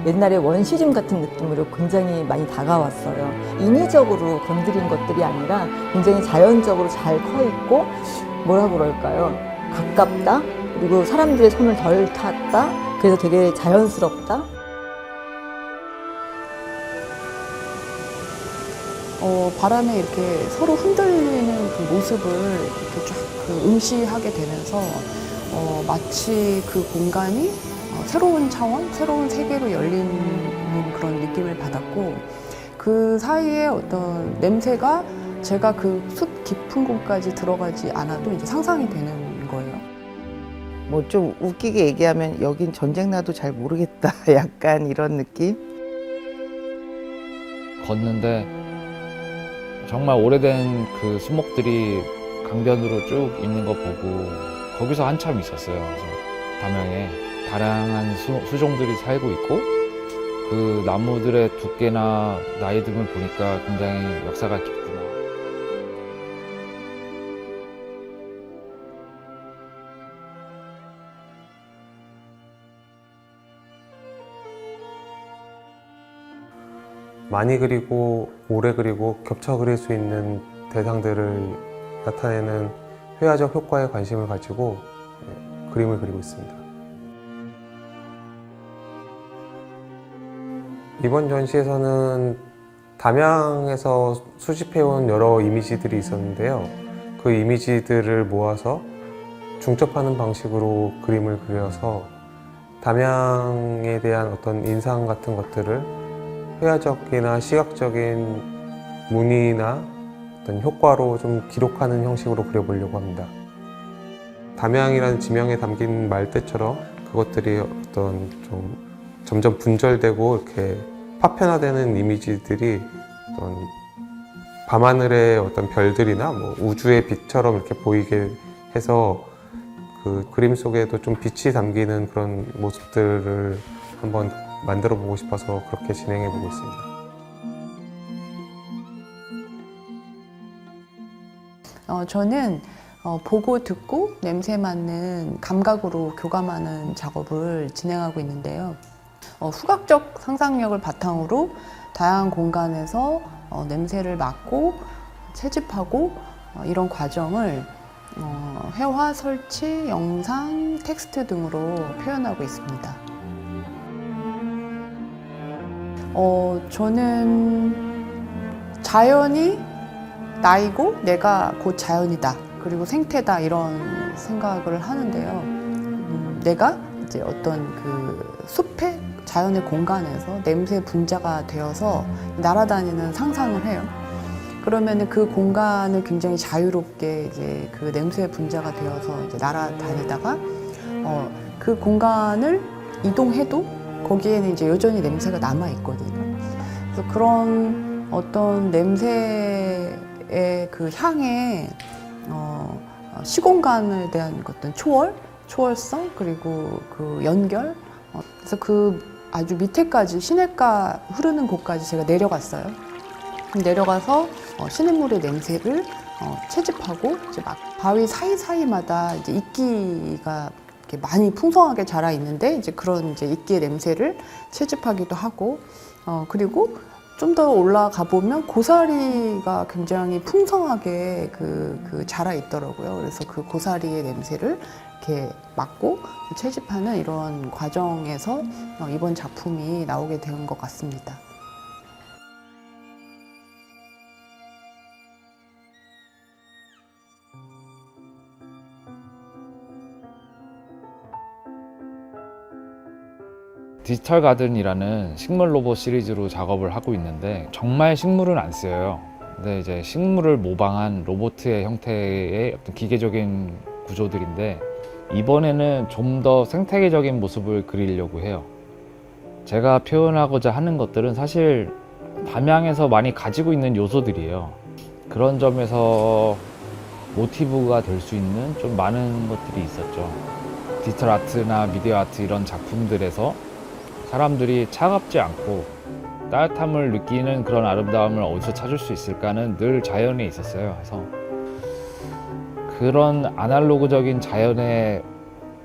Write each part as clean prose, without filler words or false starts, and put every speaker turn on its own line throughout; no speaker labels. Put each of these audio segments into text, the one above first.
옛날에 원시즘 같은 느낌으로 굉장히 많이 다가왔어요. 인위적으로 건드린 것들이 아니라 굉장히 자연적으로 잘 커 있고 뭐라 그럴까요? 가깝다? 그리고 사람들의 손을 덜 탔다? 그래서 되게 자연스럽다?
바람에 이렇게 서로 흔들리는 그 모습을 이렇게 쫙 응시하게 되면서 마치 그 공간이 새로운 차원, 새로운 세계로 열리는 그런 느낌을 받았고, 그 사이에 어떤 냄새가 제가 그 숲 깊은 곳까지 들어가지 않아도 이제 상상이 되는 거예요.
뭐 좀 웃기게 얘기하면 여긴 전쟁 나도 잘 모르겠다 약간 이런 느낌?
걷는데 정말 오래된 그 수목들이 강변으로 쭉 있는 거 보고 거기서 한참 있었어요. 그래서 담양에 다양한 수종들이 살고 있고 그 나무들의 두께나 나이 듦을 보니까 굉장히 역사가 깊구나.
많이 그리고 오래 그리고 겹쳐 그릴 수 있는 대상들을 나타내는 회화적 효과에 관심을 가지고 그림을 그리고 있습니다. 이번 전시에서는 담양에서 수집해온 여러 이미지들이 있었는데요. 그 이미지들을 모아서 중첩하는 방식으로 그림을 그려서 담양에 대한 어떤 인상 같은 것들을 회화적이나 시각적인 무늬나 어떤 효과로 좀 기록하는 형식으로 그려보려고 합니다. 담양이라는 지명에 담긴 말뜻처럼 그것들이 어떤 좀 점점 분절되고 이렇게 파편화되는 이미지들이 어떤 밤하늘의 어떤 별들이나 뭐 우주의 빛처럼 이렇게 보이게 해서 그 그림 속에도 좀 빛이 담기는 그런 모습들을 한번 만들어 보고 싶어서 그렇게 진행해 보고 있습니다.
저는 보고 듣고 냄새 맡는 감각으로 교감하는 작업을 진행하고 있는데요. 후각적 상상력을 바탕으로 다양한 공간에서 냄새를 맡고 채집하고 이런 과정을 회화, 설치, 영상, 텍스트 등으로 표현하고 있습니다. 저는 자연이 나이고 내가 곧 자연이다, 그리고 생태다, 이런 생각을 하는데요. 내가 이제 어떤 그 숲의 자연의 공간에서 냄새 분자가 되어서 날아다니는 상상을 해요. 그러면 그 공간을 굉장히 자유롭게 이제 그 냄새 분자가 되어서 이제 날아다니다가 그 공간을 이동해도 거기에는 이제 여전히 냄새가 남아 있거든요. 그래서 그런 어떤 냄새의 그 향에 시공간에 대한 어떤 초월성, 그리고 그 연결. 그래서 그 아주 밑에까지 시냇가 흐르는 곳까지 제가 내려갔어요. 내려가서 시냇물의 냄새를 채집하고 이제 막 바위 사이사이마다 이제 이끼가 이렇게 많이 풍성하게 자라 있는데 이제 그런 이제 이끼의 냄새를 채집하기도 하고, 그리고 좀 더 올라가 보면 고사리가 굉장히 풍성하게 그 자라 있더라고요. 그래서 그 고사리의 냄새를 이렇게 맡고 채집하는 이런 과정에서 이번 작품이 나오게 된 것 같습니다.
디지털 가든이라는 식물 로봇 시리즈로 작업을 하고 있는데 정말 식물은 안 쓰여요. 근데 이제 식물을 모방한 로봇의 형태의 어떤 기계적인 구조들인데 이번에는 좀 더 생태계적인 모습을 그리려고 해요. 제가 표현하고자 하는 것들은 사실 담양에서 많이 가지고 있는 요소들이에요. 그런 점에서 모티브가 될 수 있는 좀 많은 것들이 있었죠. 디지털 아트나 미디어 아트 이런 작품들에서 사람들이 차갑지 않고 따뜻함을 느끼는 그런 아름다움을 어디서 찾을 수 있을까는 늘 자연에 있었어요. 그래서 그런 아날로그적인 자연의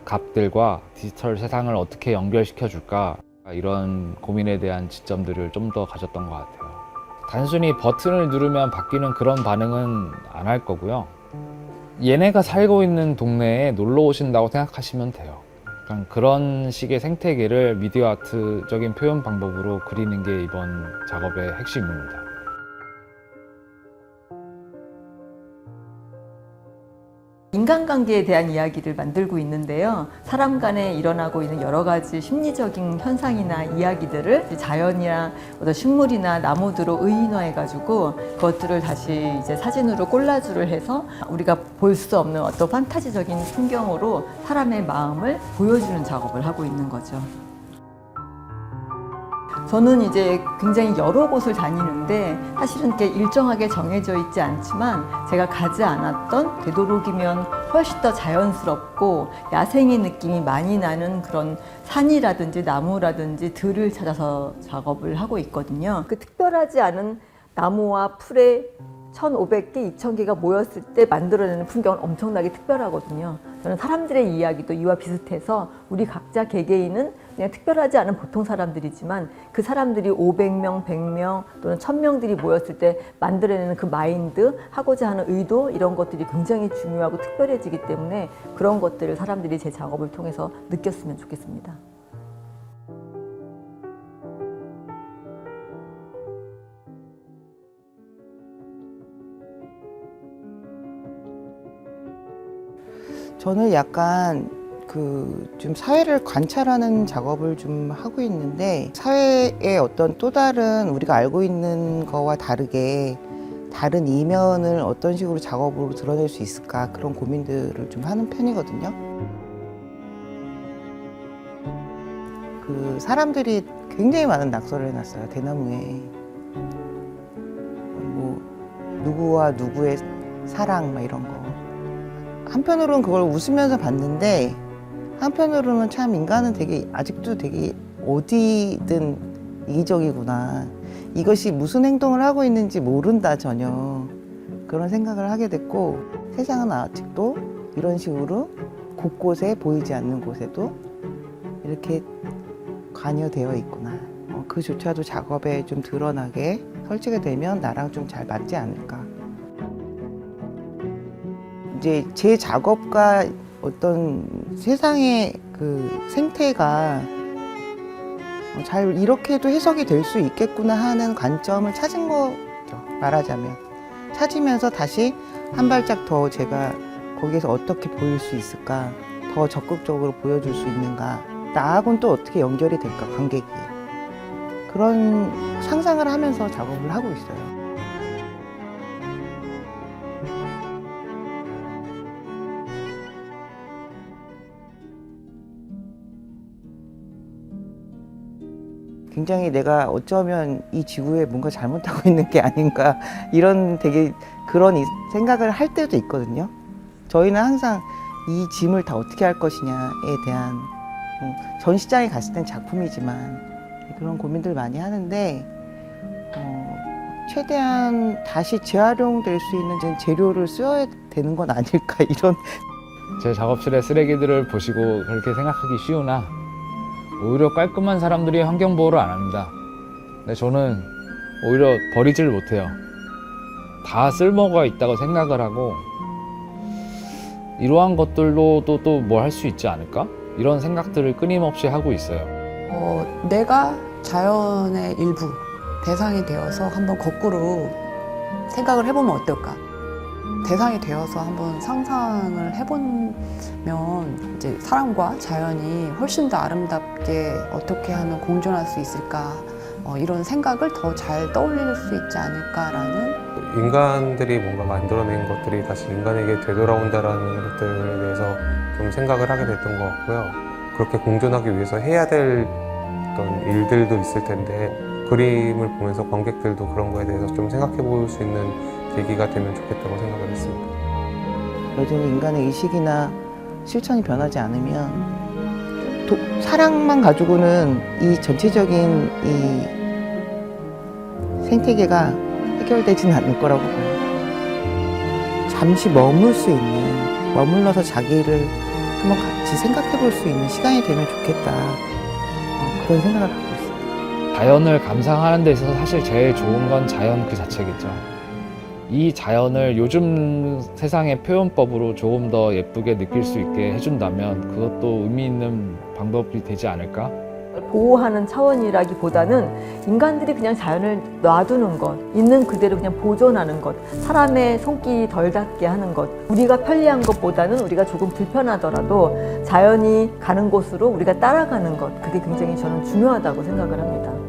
값들과 디지털 세상을 어떻게 연결시켜 줄까, 이런 고민에 대한 지점들을 좀 더 가졌던 것 같아요. 단순히 버튼을 누르면 바뀌는 그런 반응은 안 할 거고요. 얘네가 살고 있는 동네에 놀러 오신다고 생각하시면 돼요. 그런 식의 생태계를 미디어 아트적인 표현 방법으로 그리는 게 이번 작업의 핵심입니다.
인간관계에 대한 이야기를 만들고 있는데요. 사람 간에 일어나고 있는 여러 가지 심리적인 현상이나 이야기들을 자연이나 어떤 식물이나 나무들로 의인화해가지고 그것들을 다시 이제 사진으로 콜라주를 해서 우리가 볼 수 없는 어떤 판타지적인 풍경으로 사람의 마음을 보여주는 작업을 하고 있는 거죠. 저는 이제 굉장히 여러 곳을 다니는데 사실은 이렇게 일정하게 정해져 있지 않지만 제가 가지 않았던 되도록이면 훨씬 더 자연스럽고 야생의 느낌이 많이 나는 그런 산이라든지 나무라든지 들을 찾아서 작업을 하고 있거든요. 그 특별하지 않은 나무와 풀에 1,500개, 2,000개가 모였을 때 만들어내는 풍경은 엄청나게 특별하거든요. 저는 사람들의 이야기도 이와 비슷해서 우리 각자 개개인은 그냥 특별하지 않은 보통 사람들이지만 그 사람들이 500명, 100명 또는 1,000명들이 모였을 때 만들어내는 그 마인드, 하고자 하는 의도 이런 것들이 굉장히 중요하고 특별해지기 때문에 그런 것들을 사람들이 제 작업을 통해서 느꼈으면 좋겠습니다.
저는 약간 좀 사회를 관찰하는 작업을 좀 하고 있는데 사회의 어떤 또 다른 우리가 알고 있는 거와 다르게 다른 이면을 어떤 식으로 작업으로 드러낼 수 있을까 그런 고민들을 좀 하는 편이거든요. 사람들이 굉장히 많은 낙서를 해놨어요. 대나무에 뭐 누구와 누구의 사랑 막 이런 거. 한편으로는 그걸 웃으면서 봤는데 한편으로는 참 인간은 되게 아직도 되게 어디든 이기적이구나. 이것이 무슨 행동을 하고 있는지 모른다 전혀. 그런 생각을 하게 됐고 세상은 아직도 이런 식으로 곳곳에 보이지 않는 곳에도 이렇게 관여되어 있구나. 그조차도 작업에 좀 드러나게 설치가 되면 나랑 좀 잘 맞지 않을까. 이제 제 작업과 어떤 세상의 생태가 잘 이렇게도 해석이 될 수 있겠구나 하는 관점을 찾은 거죠. 말하자면. 찾으면서 다시 한 발짝 더 제가 거기에서 어떻게 보일 수 있을까, 더 적극적으로 보여줄 수 있는가, 나하고는 또 어떻게 연결이 될까, 관객이. 그런 상상을 하면서 작업을 하고 있어요. 굉장히 내가 어쩌면 이 지구에 뭔가 잘못하고 있는 게 아닌가 이런 되게 그런 생각을 할 때도 있거든요. 저희는 항상 이 짐을 다 어떻게 할 것이냐에 대한 전시장에 갔을 땐 작품이지만 그런 고민들 많이 하는데 최대한 다시 재활용될 수 있는 재료를 써야 되는 건 아닐까 이런.
제 작업실의 쓰레기들을 보시고 그렇게 생각하기 쉬우나 오히려 깔끔한 사람들이 환경보호를 안 합니다. 근데 저는 오히려 버리지를 못해요. 다 쓸모가 있다고 생각을 하고 이러한 것들로 또 뭘 할 수 있지 않을까? 이런 생각들을 끊임없이 하고 있어요.
내가 자연의 일부, 대상이 되어서 한번 거꾸로 생각을 해보면 어떨까? 대상이 되어서 한번 상상을 해보면 이제 사람과 자연이 훨씬 더 아름답게 어떻게 하면 공존할 수 있을까 이런 생각을 더 잘 떠올릴 수 있지 않을까라는.
인간들이 뭔가 만들어낸 것들이 다시 인간에게 되돌아온다라는 것들에 대해서 좀 생각을 하게 됐던 것 같고요. 그렇게 공존하기 위해서 해야 될 어떤 일들도 있을 텐데 그림을 보면서 관객들도 그런 거에 대해서 좀 생각해 볼 수 있는 계기가 되면 좋겠다고 생각을 했습니다.
여전히 인간의 의식이나 실천이 변하지 않으면 사랑만 가지고는 이 전체적인 이 생태계가 해결되지는 않을 거라고 봐요. 잠시 머물러서 자기를 한번 같이 생각해 볼 수 있는 시간이 되면 좋겠다. 그런 생각을 갖고 있어요.
자연을 감상하는 데 있어서 사실 제일 좋은 건 자연 그 자체겠죠. 이 자연을 요즘 세상의 표현법으로 조금 더 예쁘게 느낄 수 있게 해준다면 그것도 의미 있는 방법이 되지 않을까?
보호하는 차원이라기보다는 인간들이 그냥 자연을 놔두는 것, 있는 그대로 그냥 보존하는 것, 사람의 손길이 덜 닿게 하는 것, 우리가 편리한 것보다는 우리가 조금 불편하더라도 자연이 가는 곳으로 우리가 따라가는 것, 그게 굉장히 저는 중요하다고 생각을 합니다.